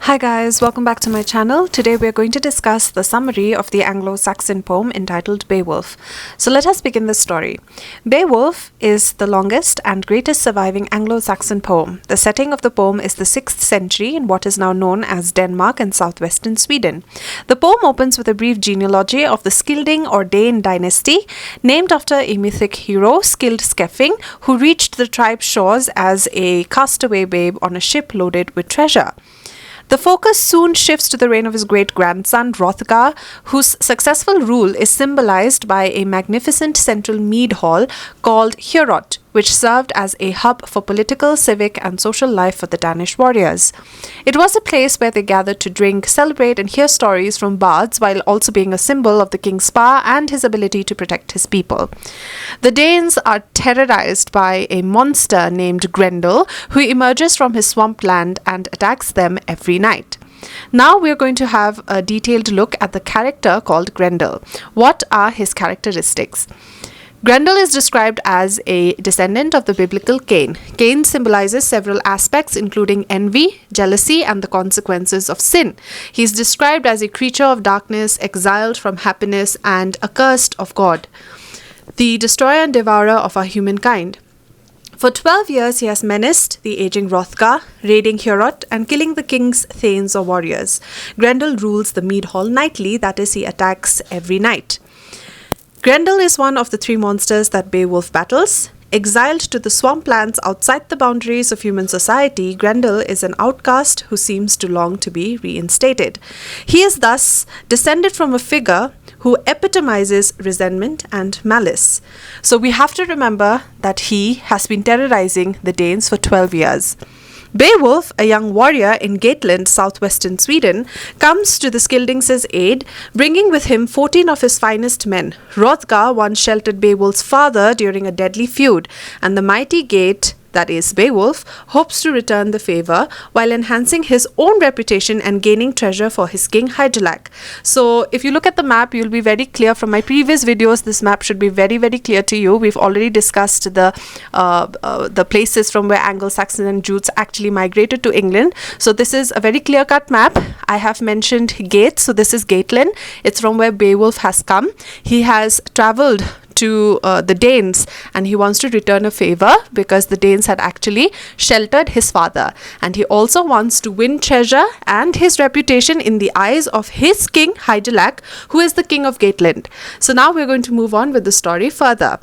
Hi guys, welcome back to my channel. Today we are going to discuss the summary of the Anglo-Saxon poem entitled Beowulf. So let us begin the story. Beowulf is the longest and greatest surviving Anglo-Saxon poem. The setting of the poem is the 6th century in what is now known as Denmark and southwestern Sweden. The poem opens with a brief genealogy of the Skilding or Dane dynasty, named after a mythic hero, Skild Skeffing, who reached the tribe's shores as a castaway babe on a ship loaded with treasure. The focus soon shifts to the reign of his great-grandson, Hrothgar, whose successful rule is symbolized by a magnificent central mead hall called Heorot, which served as a hub for political, civic, and social life for the Danish warriors. It was a place where they gathered to drink, celebrate, and hear stories from bards, while also being a symbol of the king's power and his ability to protect his people. The Danes are terrorized by a monster named Grendel, who emerges from his swampland and attacks them every night. Now we are going to have a detailed look at the character called Grendel. What are his characteristics? Grendel is described as a descendant of the biblical Cain. Cain symbolizes several aspects including envy, jealousy, and the consequences of sin. He is described as a creature of darkness, exiled from happiness, and accursed of God, the destroyer and devourer of our humankind. For 12 years, he has menaced the aging Hrothgar, raiding Heorot and killing the king's thanes or warriors. Grendel rules the mead hall nightly, that is, he attacks every night. Grendel is one of the three monsters that Beowulf battles. Exiled to the swamplands outside the boundaries of human society, Grendel is an outcast who seems to long to be reinstated. He is thus descended from a figure who epitomizes resentment and malice. So we have to remember that he has been terrorizing the Danes for 12 years. Beowulf, a young warrior in Gotland, southwestern Sweden, comes to the Skildings' aid, bringing with him 14 of his finest men. Hrothgar once sheltered Beowulf's father during a deadly feud, and the mighty Gate, that is Beowulf, hopes to return the favor while enhancing his own reputation and gaining treasure for his king Hygelac. So if you look at the map, you'll be very clear. From my previous videos, this map should be very, very clear to you. We've already discussed the places from where Anglo-Saxons and Jutes actually migrated to England. So this is a very clear-cut map. I have mentioned Gate, so this is Gateland. It's from where Beowulf has come. He has traveled to the Danes, and he wants to return a favor because the Danes had actually sheltered his father, and he also wants to win treasure and his reputation in the eyes of his king Hygelac, who is the king of Gateland. So now we're going to move on with the story further.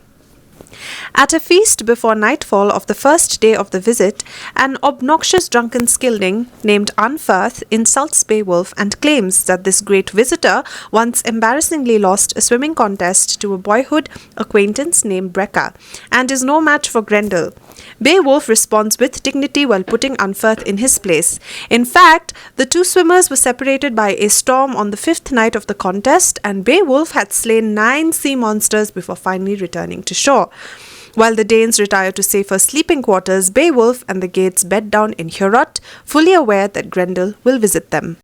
At a feast before nightfall of the first day of the visit, an obnoxious drunken Skilding named Unferth insults Beowulf and claims that this great visitor once embarrassingly lost a swimming contest to a boyhood acquaintance named Brecca and is no match for Grendel. Beowulf responds with dignity while putting Unferth in his place. In fact, the two swimmers were separated by a storm on the 5th night of the contest, and Beowulf had slain 9 sea monsters before finally returning to shore. While the Danes retire to safer sleeping quarters, Beowulf and the Gates bed down in Heorot, fully aware that Grendel will visit them.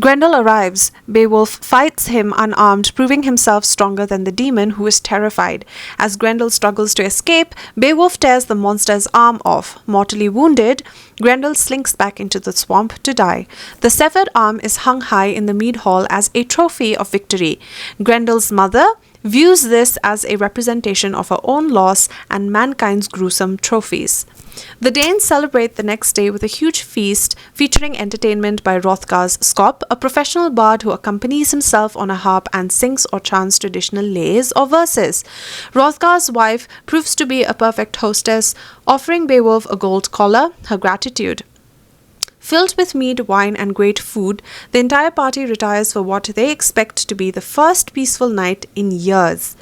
Grendel arrives. Beowulf fights him unarmed, proving himself stronger than the demon, who is terrified. As Grendel struggles to escape, Beowulf tears the monster's arm off. Mortally wounded, Grendel slinks back into the swamp to die. The severed arm is hung high in the mead hall as a trophy of victory. Grendel's mother views this as a representation of her own loss and mankind's gruesome trophies. The Danes celebrate the next day with a huge feast featuring entertainment by Hrothgar's Skop, a professional bard who accompanies himself on a harp and sings or chants traditional lays or verses. Hrothgar's wife proves to be a perfect hostess, offering Beowulf a gold collar, her gratitude. Filled with mead, wine, and great food, the entire party retires for what they expect to be the first peaceful night in years.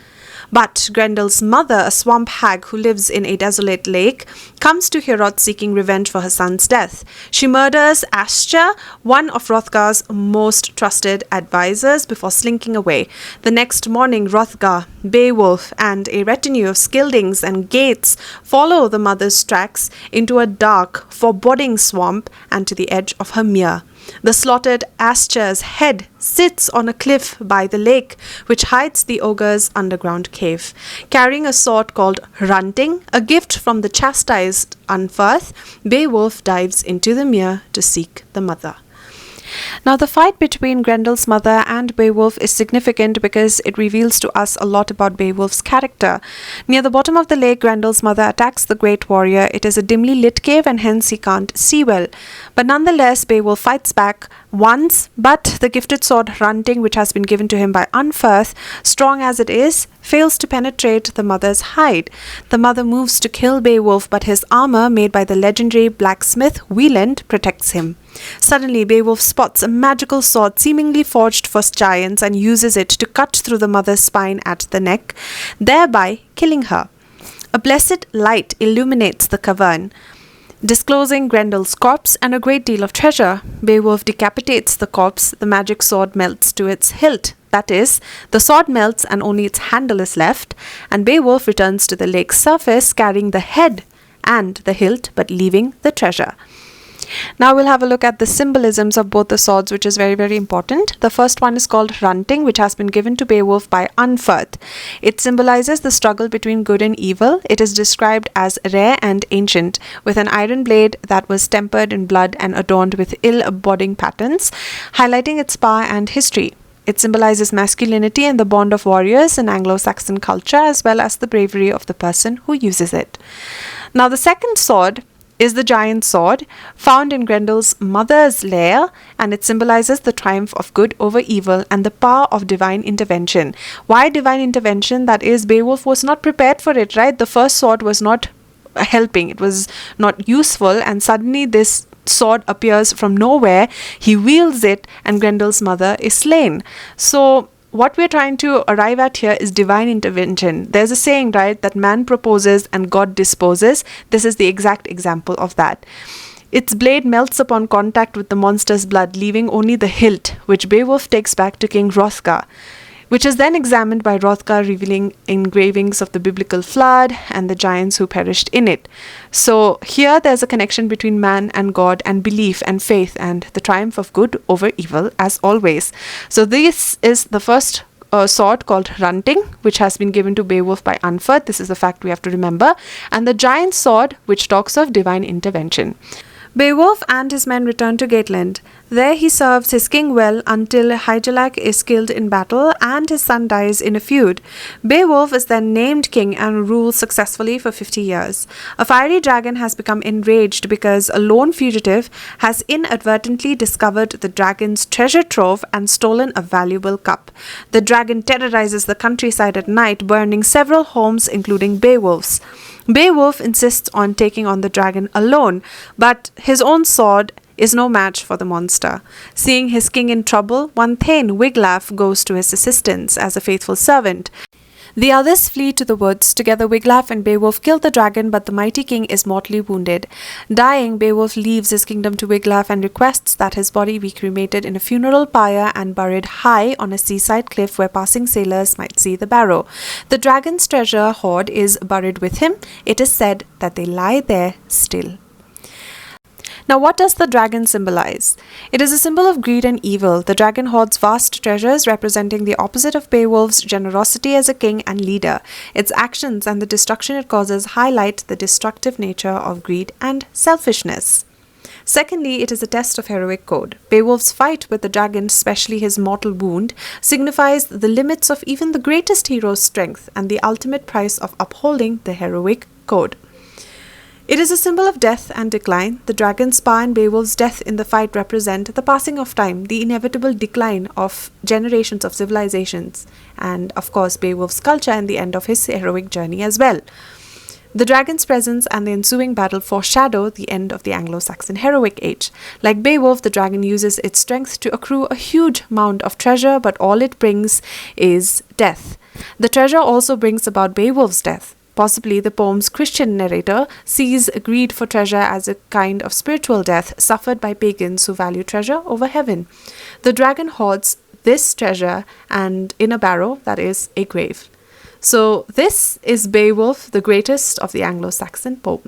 But Grendel's mother, a swamp hag who lives in a desolate lake, comes to Heorot seeking revenge for her son's death. She murders Astur, one of Hrothgar's most trusted advisors, before slinking away. The next morning, Hrothgar, Beowulf, and a retinue of Skildings and Gates follow the mother's tracks into a dark, foreboding swamp and to the edge of her mere. The slaughtered Astur's head sits on a cliff by the lake, which hides the ogre's underground cave. Carrying a sword called Runting, a gift from the chastised Unferth, Beowulf dives into the mere to seek the mother. Now, the fight between Grendel's mother and Beowulf is significant because it reveals to us a lot about Beowulf's character. Near the bottom of the lake, Grendel's mother attacks the great warrior. It is a dimly lit cave and hence he can't see well. But nonetheless, Beowulf fights back once, but the gifted sword Hrunting, which has been given to him by Unferth, strong as it is, fails to penetrate the mother's hide. The mother moves to kill Beowulf, but his armor, made by the legendary blacksmith Wieland, protects him. Suddenly, Beowulf spots a magical sword seemingly forged for giants and uses it to cut through the mother's spine at the neck, thereby killing her. A blessed light illuminates the cavern, disclosing Grendel's corpse and a great deal of treasure. Beowulf decapitates the corpse. The magic sword melts to its hilt. That is, the sword melts and only its handle is left, and Beowulf returns to the lake's surface carrying the head and the hilt, but leaving the treasure. Now we'll have a look at the symbolisms of both the swords, which is very, very important. The first one is called Hrunting, which has been given to Beowulf by Unferth. It symbolizes the struggle between good and evil. It is described as rare and ancient, with an iron blade that was tempered in blood and adorned with ill-boding patterns, highlighting its power and history. It symbolizes masculinity and the bond of warriors in Anglo-Saxon culture, as well as the bravery of the person who uses it. Now, the second sword is the giant sword found in Grendel's mother's lair, and it symbolizes the triumph of good over evil and the power of divine intervention. Why divine intervention? That is, Beowulf was not prepared for it, right? The first sword was not helping, it was not useful, and suddenly this sword appears from nowhere. He wields it and Grendel's mother is slain. So what we're trying to arrive at here is divine intervention. There's a saying, right, that man proposes and God disposes. This is the exact example of that. Its blade melts upon contact with the monster's blood, leaving only the hilt, which Beowulf takes back to King Hrothgar, which is then examined by Hrothgar, revealing engravings of the biblical flood and the giants who perished in it. So here there's a connection between man and God, and belief and faith, and the triumph of good over evil, as always. So this is the first sword called Hrunting, which has been given to Beowulf by Unferth. This is a fact we have to remember. And the giant sword, which talks of divine intervention. Beowulf and his men return to Gatland. There he serves his king well until Hygelac is killed in battle and his son dies in a feud. Beowulf is then named king and rules successfully for 50 years. A fiery dragon has become enraged because a lone fugitive has inadvertently discovered the dragon's treasure trove and stolen a valuable cup. The dragon terrorizes the countryside at night, burning several homes, including Beowulf's. Beowulf insists on taking on the dragon alone, but his own sword is no match for the monster. Seeing his king in trouble, one thane, Wiglaf, goes to his assistance as a faithful servant. The others flee to the woods. Together, Wiglaf and Beowulf kill the dragon, but the mighty king is mortally wounded. Dying, Beowulf leaves his kingdom to Wiglaf and requests that his body be cremated in a funeral pyre and buried high on a seaside cliff where passing sailors might see the barrow. The dragon's treasure hoard is buried with him. It is said that they lie there still. Now, what does the dragon symbolize? It is a symbol of greed and evil. The dragon hoards vast treasures, representing the opposite of Beowulf's generosity as a king and leader. Its actions and the destruction it causes highlight the destructive nature of greed and selfishness. Secondly, it is a test of heroic code. Beowulf's fight with the dragon, especially his mortal wound, signifies the limits of even the greatest hero's strength and the ultimate price of upholding the heroic code. It is a symbol of death and decline. The dragon's power and Beowulf's death in the fight represent the passing of time, the inevitable decline of generations of civilizations, and of course Beowulf's culture and the end of his heroic journey as well. The dragon's presence and the ensuing battle foreshadow the end of the Anglo-Saxon heroic age. Like Beowulf, the dragon uses its strength to accrue a huge amount of treasure, but all it brings is death. The treasure also brings about Beowulf's death. Possibly the poem's Christian narrator sees greed for treasure as a kind of spiritual death suffered by pagans who value treasure over heaven. The dragon hoards this treasure and in a barrow, that is, a grave. So this is Beowulf, the greatest of the Anglo-Saxon poems.